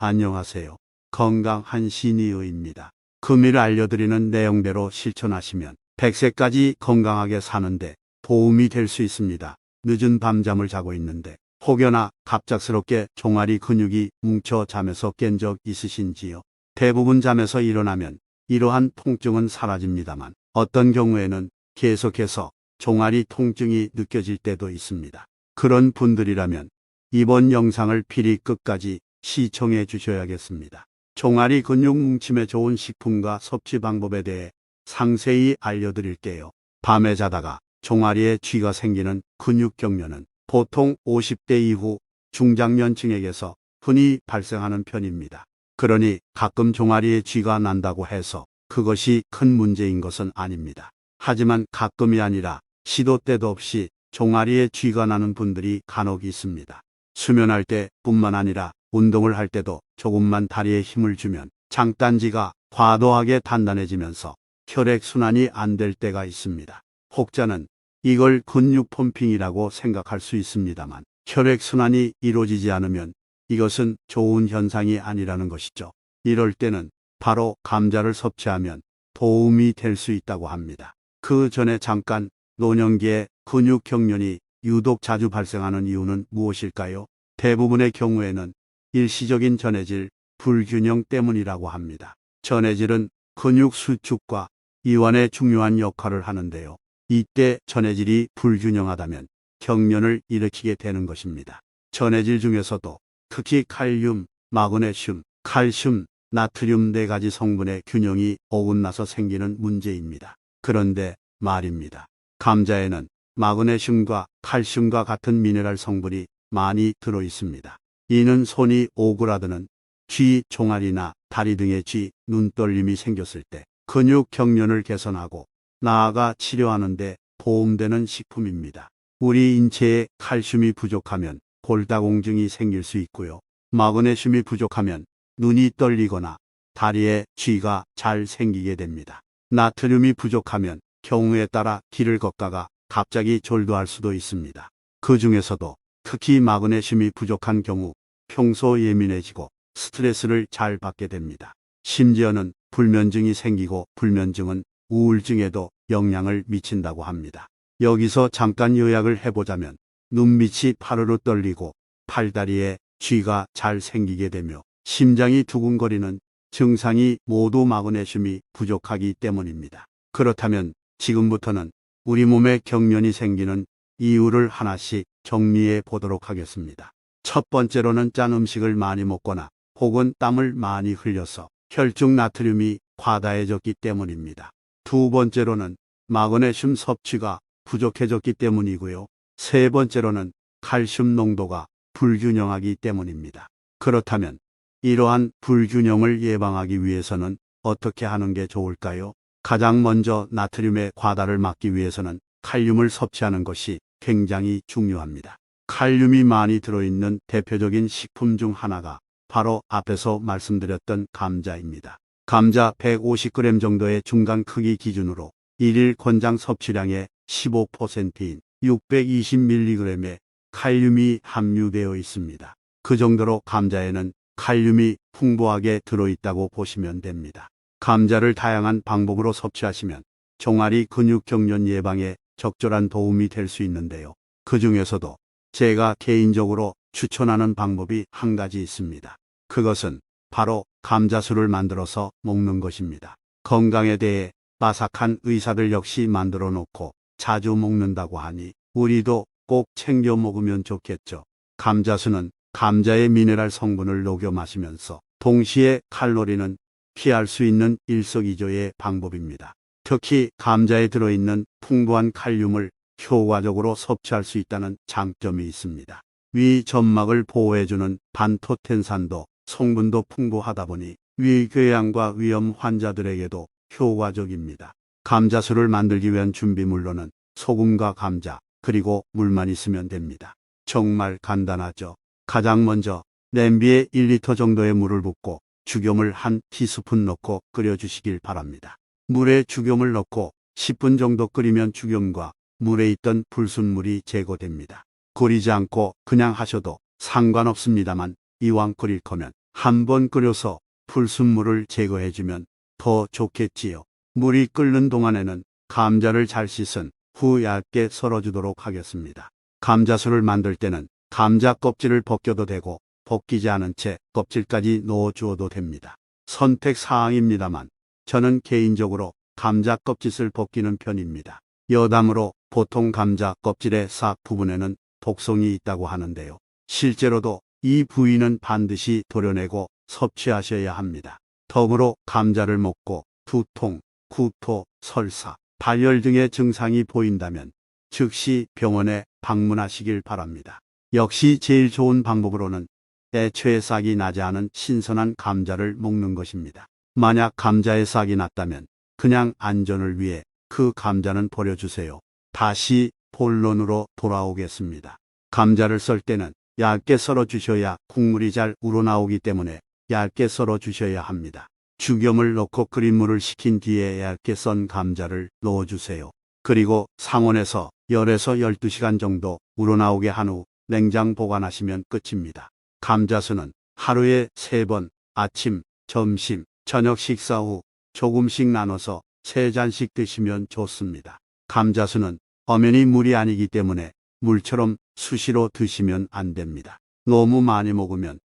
안녕하세요. 건강한 신이의입니다. 금일 알려드리는 내용대로 실천하시면 100세까지 건강하게 사는데 도움이 될 수 있습니다. 늦은 밤잠을 자고 있는데 혹여나 갑작스럽게 종아리 근육이 뭉쳐 잠에서 깬 적 있으신지요? 대부분 잠에서 일어나면 이러한 통증은 사라집니다만 어떤 경우에는 계속해서 종아리 통증이 느껴질 때도 있습니다. 그런 분들이라면 이번 영상을 필히 끝까지 시청해 주셔야겠습니다. 종아리 근육 뭉침에 좋은 식품과 섭취 방법에 대해 상세히 알려드릴게요. 밤에 자다가 종아리에 쥐가 생기는 근육경련은 보통 50대 이후 중장년층에게서 흔히 발생하는 편입니다. 그러니 가끔 종아리에 쥐가 난다고 해서 그것이 큰 문제인 것은 아닙니다. 하지만 가끔이 아니라 시도 때도 없이 종아리에 쥐가 나는 분들이 간혹 있습니다. 수면할 때뿐만 아니라 운동을 할 때도 조금만 다리에 힘을 주면 장단지가 과도하게 단단해지면서 혈액순환이 안 될 때가 있습니다. 혹자는 이걸 근육 펌핑이라고 생각할 수 있습니다만 혈액순환이 이루어지지 않으면 이것은 좋은 현상이 아니라는 것이죠. 이럴 때는 바로 감자를 섭취하면 도움이 될 수 있다고 합니다. 그 전에 잠깐 노년기에 근육 경련이 유독 자주 발생하는 이유는 무엇일까요? 대부분의 경우에는 일시적인 전해질 불균형 때문이라고 합니다. 전해질은 근육 수축과 이완에 중요한 역할을 하는데요. 이때 전해질이 불균형하다면 경련을 일으키게 되는 것입니다. 전해질 중에서도 특히 칼륨, 마그네슘, 칼슘, 나트륨 4가지 성분의 균형이 어긋나서 생기는 문제입니다. 그런데 말입니다. 감자에는 마그네슘과 칼슘과 같은 미네랄 성분이 많이 들어 있습니다. 이는 손이 오그라드는 쥐, 종아리나 다리 등의 쥐, 눈떨림이 생겼을 때 근육 경련을 개선하고 나아가 치료하는 데 도움되는 식품입니다. 우리 인체에 칼슘이 부족하면 골다공증이 생길 수 있고요. 마그네슘이 부족하면 눈이 떨리거나 다리에 쥐가 잘 생기게 됩니다. 나트륨이 부족하면 경우에 따라 길을 걷다가 갑자기 졸도할 수도 있습니다. 그 중에서도 특히 마그네슘이 부족한 경우 평소 예민해지고 스트레스를 잘 받게 됩니다. 심지어는 불면증이 생기고 불면증은 우울증에도 영향을 미친다고 합니다. 여기서 잠깐 요약을 해보자면 눈밑이 파르르 떨리고 팔다리에 쥐가 잘 생기게 되며 심장이 두근거리는 증상이 모두 마그네슘이 부족하기 때문입니다. 그렇다면 지금부터는 우리 몸에 경련이 생기는 이유를 하나씩 정리해 보도록 하겠습니다. 첫 번째로는 짠 음식을 많이 먹거나 혹은 땀을 많이 흘려서 혈중 나트륨이 과다해졌기 때문입니다. 두 번째로는 마그네슘 섭취가 부족해졌기 때문이고요. 세 번째로는 칼슘 농도가 불균형하기 때문입니다. 그렇다면 이러한 불균형을 예방하기 위해서는 어떻게 하는 게 좋을까요? 가장 먼저 나트륨의 과다를 막기 위해서는 칼륨을 섭취하는 것이 굉장히 중요합니다. 칼륨이 많이 들어있는 대표적인 식품 중 하나가 바로 앞에서 말씀드렸던 감자입니다. 감자 150g 정도의 중간 크기 기준으로 1일 권장 섭취량의 15%인 620mg의 칼륨이 함유되어 있습니다. 그 정도로 감자에는 칼륨이 풍부하게 들어있다고 보시면 됩니다. 감자를 다양한 방법으로 섭취하시면 종아리 근육 경련 예방에 적절한 도움이 될 수 있는데요. 그 중에서도 제가 개인적으로 추천하는 방법이 한 가지 있습니다. 그것은 바로 감자술을 만들어서 먹는 것입니다. 건강에 대해 빠삭한 의사들 역시 만들어 놓고 자주 먹는다고 하니 우리도 꼭 챙겨 먹으면 좋겠죠. 감자수는 감자의 미네랄 성분을 녹여 마시면서 동시에 칼로리는 피할 수 있는 일석이조의 방법입니다. 특히 감자에 들어있는 풍부한 칼륨을 효과적으로 섭취할 수 있다는 장점이 있습니다. 위 점막을 보호해주는 반토텐산도 성분도 풍부하다 보니 위궤양과 위염 환자들에게도 효과적입니다. 감자술을 만들기 위한 준비물로는 소금과 감자 그리고 물만 있으면 됩니다. 정말 간단하죠. 가장 먼저 냄비에 1리터 정도의 물을 붓고 죽염을 한 티스푼 넣고 끓여주시길 바랍니다. 물에 죽염을 넣고 10분 정도 끓이면 죽염과 물에 있던 불순물이 제거됩니다. 끓이지 않고 그냥 하셔도 상관없습니다만 이왕 끓일 거면 한번 끓여서 불순물을 제거해주면 더 좋겠지요. 물이 끓는 동안에는 감자를 잘 씻은 후 얇게 썰어주도록 하겠습니다. 감자술을 만들 때는 감자 껍질을 벗겨도 되고 벗기지 않은 채 껍질까지 넣어 주어도 됩니다. 선택 사항입니다만 저는 개인적으로 감자 껍질을 벗기는 편입니다. 여담으로 보통 감자 껍질의 싹 부분에는 독성이 있다고 하는데요. 실제로도 이 부위는 반드시 도려내고 섭취하셔야 합니다. 덤으로 감자를 먹고 두통, 구토, 설사, 발열 등의 증상이 보인다면 즉시 병원에 방문하시길 바랍니다. 역시 제일 좋은 방법으로는 애초에 싹이 나지 않은 신선한 감자를 먹는 것입니다. 만약 감자에 싹이 났다면 그냥 안전을 위해 그 감자는 버려주세요. 다시 본론으로 돌아오겠습니다. 감자를 썰 때는 얇게 썰어 주셔야 국물이 잘 우러나오기 때문에 얇게 썰어 주셔야 합니다. 죽염을 넣고 끓인 물을 식힌 뒤에 얇게 썬 감자를 넣어주세요. 그리고 상온에서 열에서 12시간 정도 우러나오게 한 후 냉장 보관하시면 끝입니다. 감자수는 하루에 3번 아침, 점심, 저녁 식사 후 조금씩 나눠서 3잔씩 드시면 좋습니다. 감자수는 엄연히 물이 아니기 때문에 물처럼 수시로 드시면 안 됩니다. 너무 많이 먹으면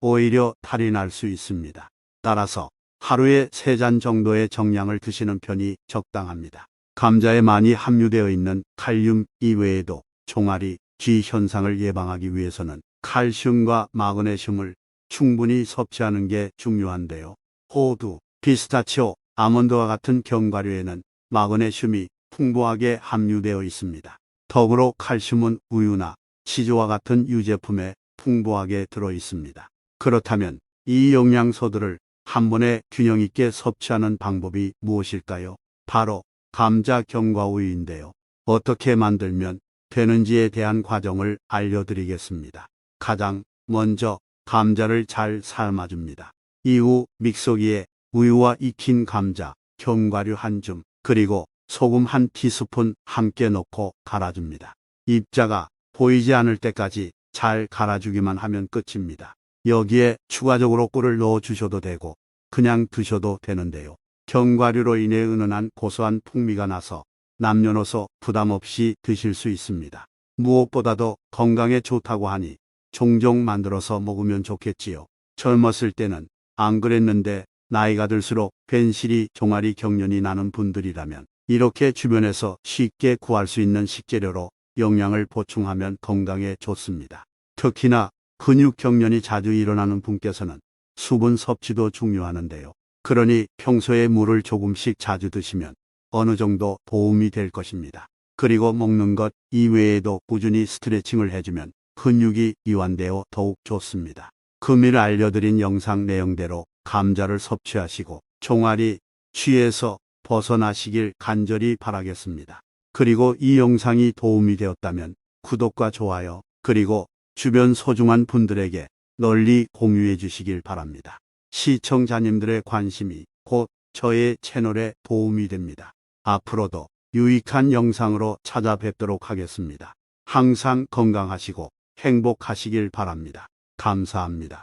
오히려 탈이 날 수 있습니다. 따라서 하루에 3잔 정도의 정량을 드시는 편이 적당합니다. 감자에 많이 함유되어 있는 칼륨 이외에도 종아리, 쥐 현상을 예방하기 위해서는 칼슘과 마그네슘을 충분히 섭취하는 게 중요한데요. 호두, 피스타치오, 아몬드와 같은 견과류에는 마그네슘이 풍부하게 함유되어 있습니다. 더불어 칼슘은 우유나 치즈와 같은 유제품에 풍부하게 들어 있습니다. 그렇다면 이 영양소들을 한 번에 균형 있게 섭취하는 방법이 무엇일까요? 바로 감자 견과우유인데요. 어떻게 만들면 되는지에 대한 과정을 알려드리겠습니다. 가장 먼저 감자를 잘 삶아줍니다. 이후 믹서기에 우유와 익힌 감자, 견과류 한 줌, 그리고 소금 한 티스푼 함께 넣고 갈아줍니다. 입자가 보이지 않을 때까지 잘 갈아주기만 하면 끝입니다. 여기에 추가적으로 꿀을 넣어 주셔도 되고 그냥 드셔도 되는데요. 견과류로 인해 은은한 고소한 풍미가 나서 남녀노소 부담 없이 드실 수 있습니다. 무엇보다도 건강에 좋다고 하니 종종 만들어서 먹으면 좋겠지요. 젊었을 때는 안 그랬는데 나이가 들수록 괜시리 종아리 경련이 나는 분들이라면 이렇게 주변에서 쉽게 구할 수 있는 식재료로 영양을 보충하면 건강에 좋습니다. 특히나 근육 경련이 자주 일어나는 분께서는 수분 섭취도 중요하는데요. 그러니 평소에 물을 조금씩 자주 드시면 어느 정도 도움이 될 것입니다. 그리고 먹는 것 이외에도 꾸준히 스트레칭을 해주면 근육이 이완되어 더욱 좋습니다. 금일 알려드린 영상 내용대로 감자를 섭취하시고 종아리, 쥐에서 벗어나시길 간절히 바라겠습니다. 그리고 이 영상이 도움이 되었다면 구독과 좋아요, 그리고 주변 소중한 분들에게 널리 공유해 주시길 바랍니다. 시청자님들의 관심이 곧 저의 채널에 도움이 됩니다. 앞으로도 유익한 영상으로 찾아뵙도록 하겠습니다. 항상 건강하시고 행복하시길 바랍니다. 감사합니다.